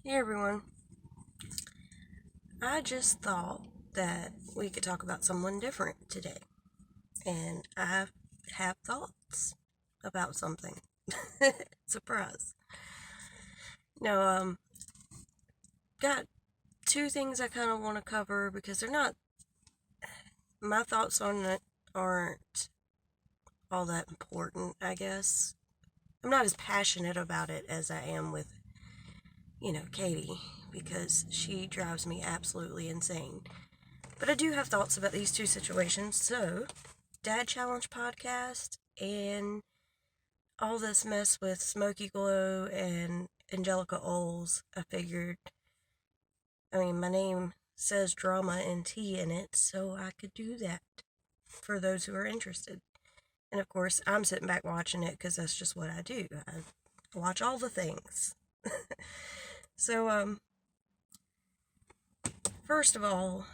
Hey everyone. I just thought that we could talk about someone different today. And I have thoughts about something. Surprise. No, got two things I kind of want to cover because they're not, my thoughts on it aren't all that important, I guess. I'm not as passionate about it as I am with, Katie, because she drives me absolutely insane. But I do have thoughts about these two situations. So, Dad Challenge podcast and all this mess with Smokey Glow and Angelica Oles, I figured, my name says Drama&Tea in it, so I could do that for those who are interested. And of course, I'm sitting back watching it because that's just what I do. I watch all the things. So, first of all,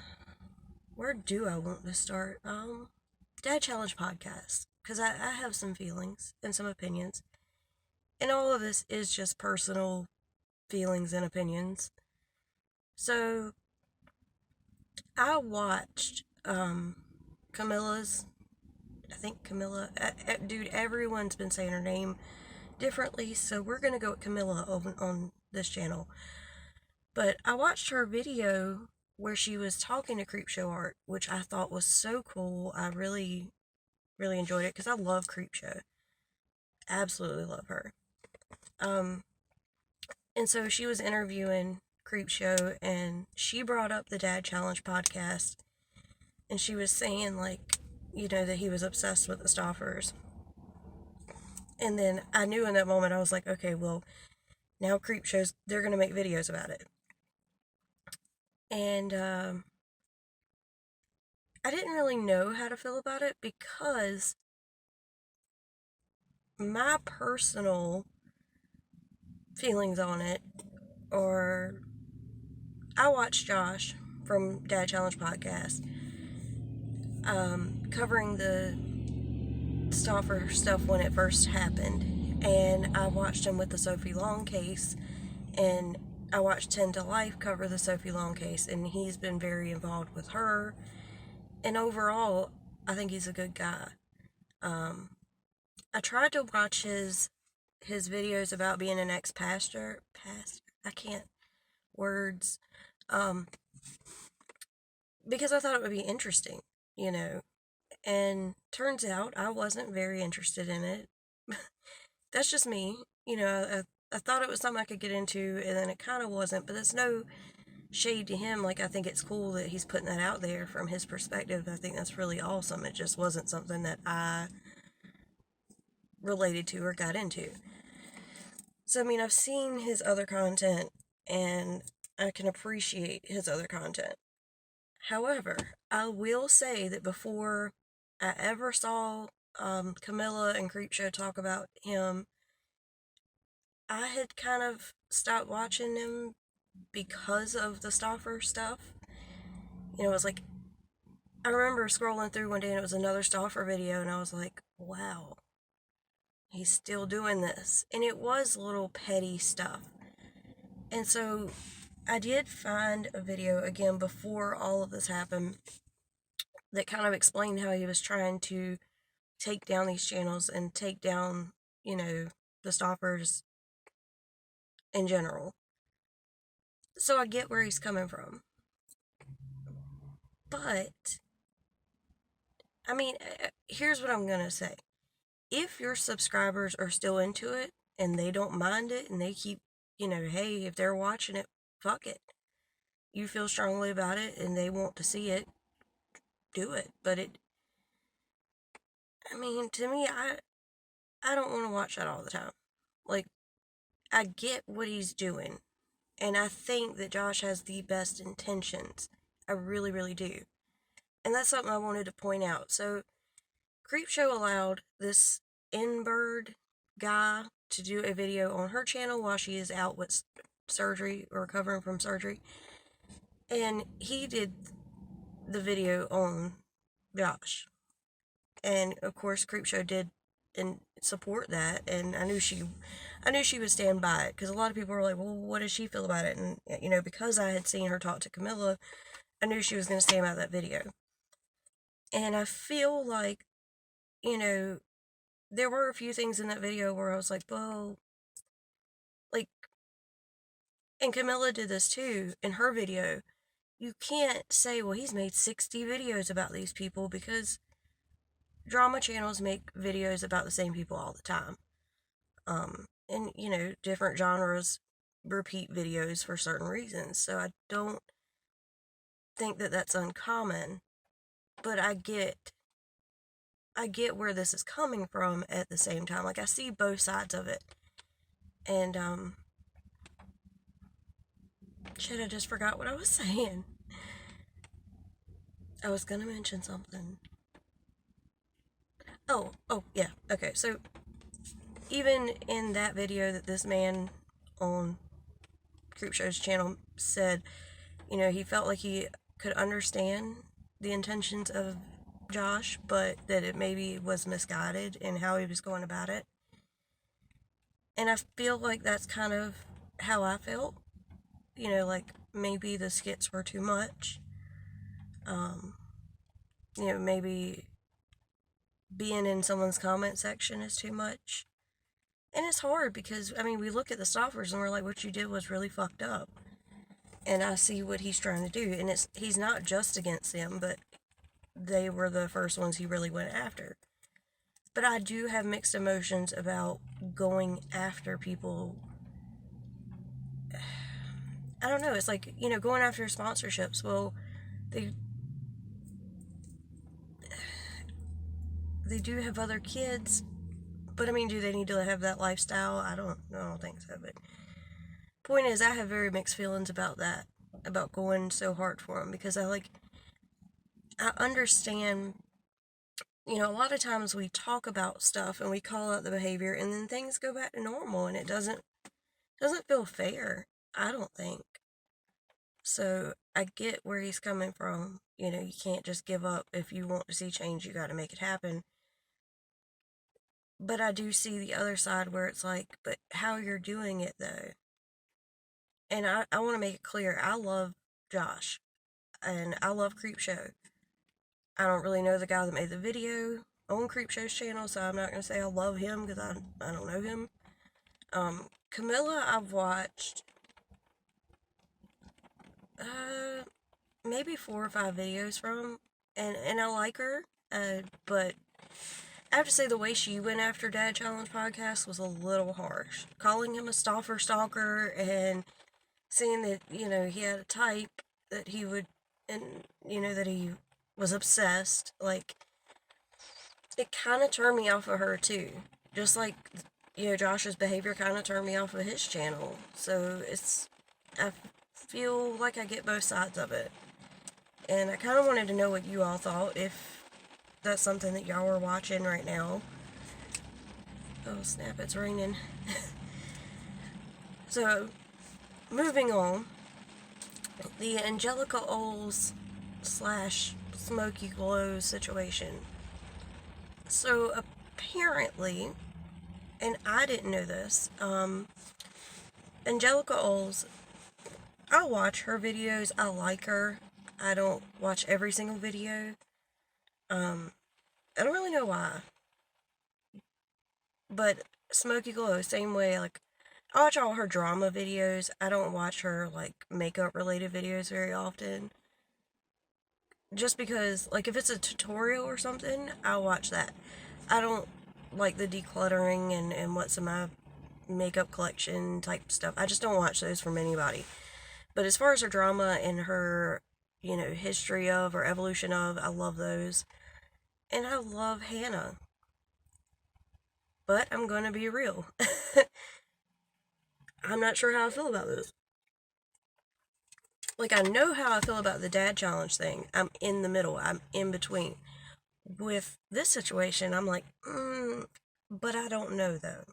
where do I want to start? Dad Challenge podcast, because I have some feelings and some opinions, and all of this is just personal feelings and opinions. So, I watched Camilla's, I think Camilla, dude, everyone's been saying her name differently, so we're gonna go with Camilla on this channel. But I watched her video where she was talking to Creepshow Art, which I thought was so cool. I really, really enjoyed it because I love Creepshow. Absolutely love her. And so she was interviewing Creepshow, and she brought up the Dad Challenge podcast, and she was saying, like, that he was obsessed with the Stoffers. And then I knew in that moment, I was like, okay, well, now Creepshow's, they're going to make videos about it. And I didn't really know how to feel about it because my personal feelings on it are, I watched Josh from Dad Challenge podcast covering the Stoffer stuff when it first happened, and I watched him with the Sophie Long case, and I watched 10 to Life cover the Sophie Long case, and he's been very involved with her, and overall I think he's a good guy. I tried to watch his videos about being an ex-pastor. I can't words. Because I thought it would be interesting, And turns out I wasn't very interested in it. That's just me. I thought it was something I could get into, and then it kind of wasn't. But there's no shade to him. Like, I think it's cool that he's putting that out there from his perspective. I think that's really awesome. It just wasn't something that I related to or got into. So, I've seen his other content, and I can appreciate his other content. However, I will say that before I ever saw Camilla and Creepshow talk about him, I had kind of stopped watching him because of the Stoffer stuff. It was like, I remember scrolling through one day and it was another Stoffer video, and I was like, wow, he's still doing this. And it was little petty stuff. And so I did find a video again before all of this happened that kind of explained how he was trying to take down these channels and take down, the Stoffers in general. So I get where he's coming from. But, here's what I'm going to say. If your subscribers are still into it and they don't mind it and they keep, hey, if they're watching it, fuck it. You feel strongly about it and they want to see it, do it. But to me, I don't want to watch that all the time. Like, I get what he's doing. And I think that Josh has the best intentions. I really, really do. And that's something I wanted to point out. So, Creepshow allowed this N-Bird guy to do a video on her channel while she is out with surgery or recovering from surgery. And he did the video on Josh. And of course, Creepshow did and support that, and I knew she would stand by it, because a lot of people were like, well, what does she feel about it? And, you know, because I had seen her talk to Camilla, I knew she was going to stand by that video. And I feel like, you know, there were a few things in that video where I was like, well, like, and Camilla did this too in her video. You can't say, well, he's made 60 videos about these people, because drama channels make videos about the same people all the time. And, you know, different genres repeat videos for certain reasons. So I don't think that that's uncommon, but I get where this is coming from at the same time. Like, I see both sides of it. And, shit, I just forgot what I was saying. I was gonna mention something. Oh, yeah, okay, so, even in that video that this man on Creepshow's channel said, you know, he felt like he could understand the intentions of Josh, but that it maybe was misguided in how he was going about it. And I feel like that's kind of how I felt. You know, like, maybe the skits were too much. You know, maybe being in someone's comment section is too much. And it's hard because, I mean, we look at the stoppers and we're like, what you did was really fucked up. And I see what he's trying to do. And he's not just against them, but they were the first ones he really went after. But I do have mixed emotions about going after people. I don't know, it's like, you know, going after sponsorships. Well, they do have other kids, but I mean, do they need to have that lifestyle? I don't think so, but point is, I have very mixed feelings about that, about going so hard for them, because I understand, you know, a lot of times we talk about stuff and we call out the behavior and then things go back to normal, and it doesn't feel fair, I don't think. So I get where he's coming from. You know, you can't just give up. If you want to see change, you got to make it happen. But I do see the other side where it's like, but how you're doing it though. And I want to make it clear, I love Josh and I love Creepshow. I don't really know the guy that made the video on Creepshow's channel, so I'm not going to say I love him because I don't know him. Camilla, I've watched maybe 4 or 5 videos from, and I like her, but I have to say the way she went after Dad Challenge podcast was a little harsh. Calling him a stalker, and saying that, you know, he had a type that he would, and, you know, that he was obsessed, like, it kind of turned me off of her too. Just like, you know, Josh's behavior kind of turned me off of his channel. So I feel like I get both sides of it. And I kind of wanted to know what you all thought, if that's something that y'all were watching right now. Oh snap, it's raining. So, moving on, the Angelica Oles / Smokey Glow situation. So apparently, and I didn't know this, Angelica Oles, I watch her videos, I like her. I don't watch every single video. I don't really know why. But Smokey Glow, same way, like, I watch all her drama videos. I don't watch her, like, makeup related videos very often. Just because, like, if it's a tutorial or something, I'll watch that. I don't like the decluttering and what's in my makeup collection type stuff. I just don't watch those from anybody. But as far as her drama and her, you know, history of or evolution of, I love those. And I love Hannah. But I'm gonna be real. I'm not sure how I feel about this. Like, I know how I feel about the Dad Challenge thing. I'm in the middle. I'm in between. With this situation, I'm like, but I don't know, though.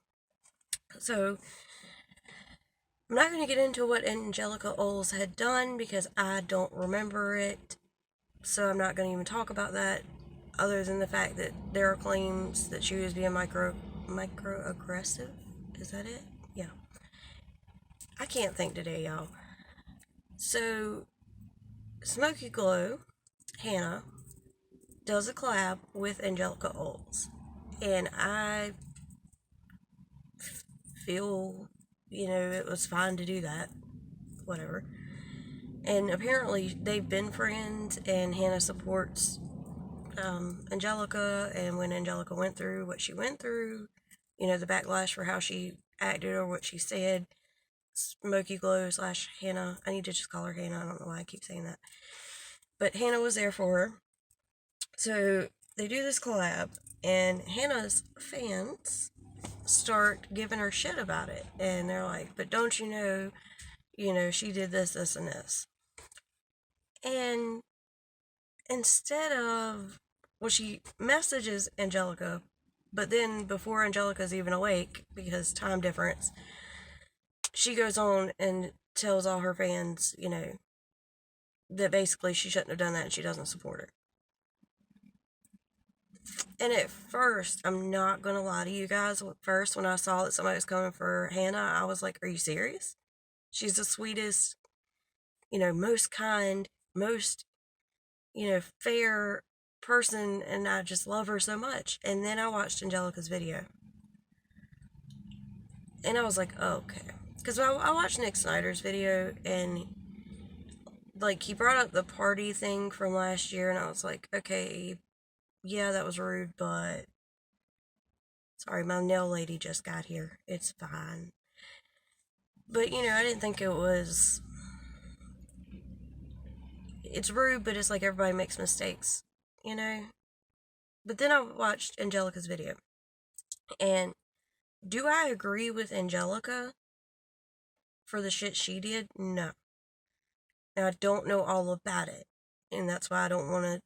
So, I'm not going to get into what Angelica Oles had done because I don't remember it. So, I'm not going to even talk about that. other than the fact that there are claims that she was being microaggressive. Is that it? Yeah. I can't think today, y'all. So, Smokey Glow, Hannah, does a collab with Angelica Olds. And I feel, it was fine to do that. Whatever. And apparently they've been friends, and Hannah supports Angelica, and when Angelica went through what she went through, the backlash for how she acted or what she said, Smokey Glow / Hannah, I need to just call her Hannah, I don't know why I keep saying that, but Hannah was there for her. So they do this collab, and Hannah's fans start giving her shit about it, and they're like, but don't you know, she did this, this, and this. And instead of, well, she messages Angelica, but then before Angelica's even awake, because time difference, she goes on and tells all her fans, that basically she shouldn't have done that and she doesn't support her. And at first, I'm not going to lie to you guys, first when I saw that somebody was coming for Hannah, I was like, are you serious? She's the sweetest, most kind, most, fair person, and I just love her so much. And then I watched Angelica's video, and I was like, oh, okay. Because I watched Nick Snyder's video, and like, he brought up the party thing from last year, and I was like, okay, yeah, that was rude, but sorry, my nail lady just got here. It's fine. But, I didn't think it was, it's rude, but it's like everybody makes mistakes, But then I watched Angelica's video, and do I agree with Angelica for the shit she did? No. Now, I don't know all about it, and that's why I don't want to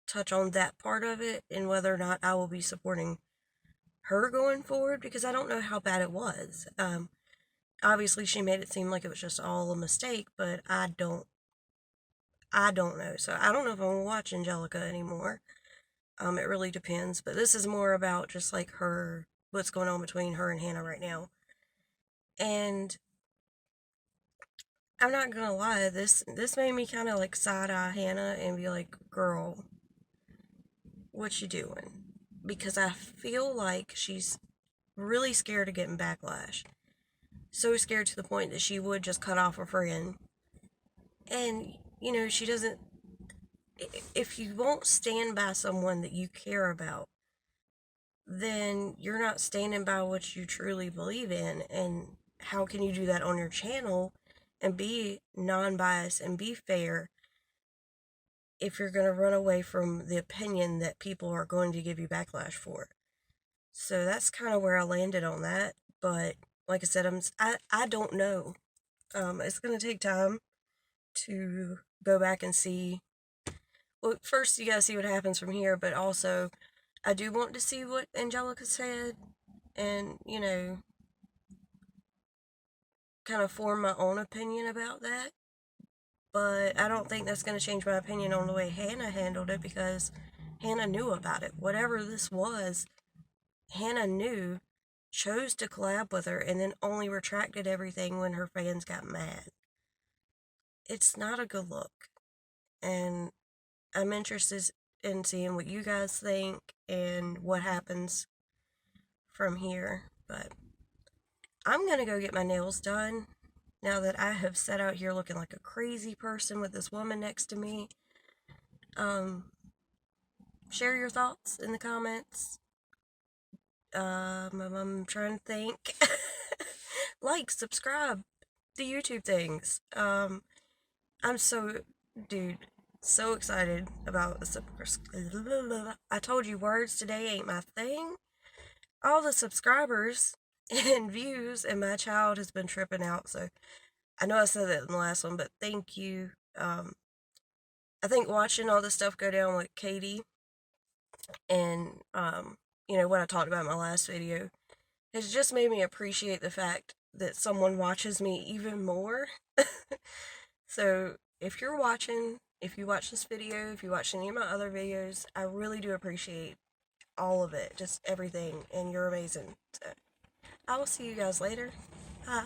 touch on that part of it and whether or not I will be supporting her going forward, because I don't know how bad it was. Obviously, she made it seem like it was just all a mistake, but I don't know. So I don't know if I'm gonna watch Angelica anymore. It really depends, but this is more about just like what's going on between her and Hannah right now. And I'm not gonna lie, this made me kind of like side-eye Hannah and be like, girl, what you doing? Because I feel like she's really scared of getting backlash. So scared to the point that she would just cut off a friend. And, she doesn't, if you won't stand by someone that you care about, then you're not standing by what you truly believe in. And how can you do that on your channel and be non-biased and be fair if you're going to run away from the opinion that people are going to give you backlash for? So that's kind of where I landed on that. But like I said, I don't know. It's going to take time to go back and see. Well, first you gotta see what happens from here, but also I do want to see what Angelica said and, kind of form my own opinion about that. But I don't think that's going to change my opinion on the way Hannah handled it, because Hannah knew about it. Whatever this was, Hannah knew, chose to collab with her, and then only retracted everything when her fans got mad. It's not a good look. And I'm interested in seeing what you guys think and what happens from here. But I'm going to go get my nails done now that I have sat out here looking like a crazy person with this woman next to me. Share your thoughts in the comments. I'm trying to think. Like, subscribe, the YouTube things. I'm so excited about the I told you words today ain't my thing. All the subscribers and views, and my child has been tripping out, so I know I said that in the last one, but thank you. I think watching all this stuff go down with Katie and, what I talked about in my last video has just made me appreciate the fact that someone watches me even more. So if you're watching, If you watch this video, if you watch any of my other videos, I really do appreciate all of it, just everything, and you're amazing. So, I will see you guys later. Bye.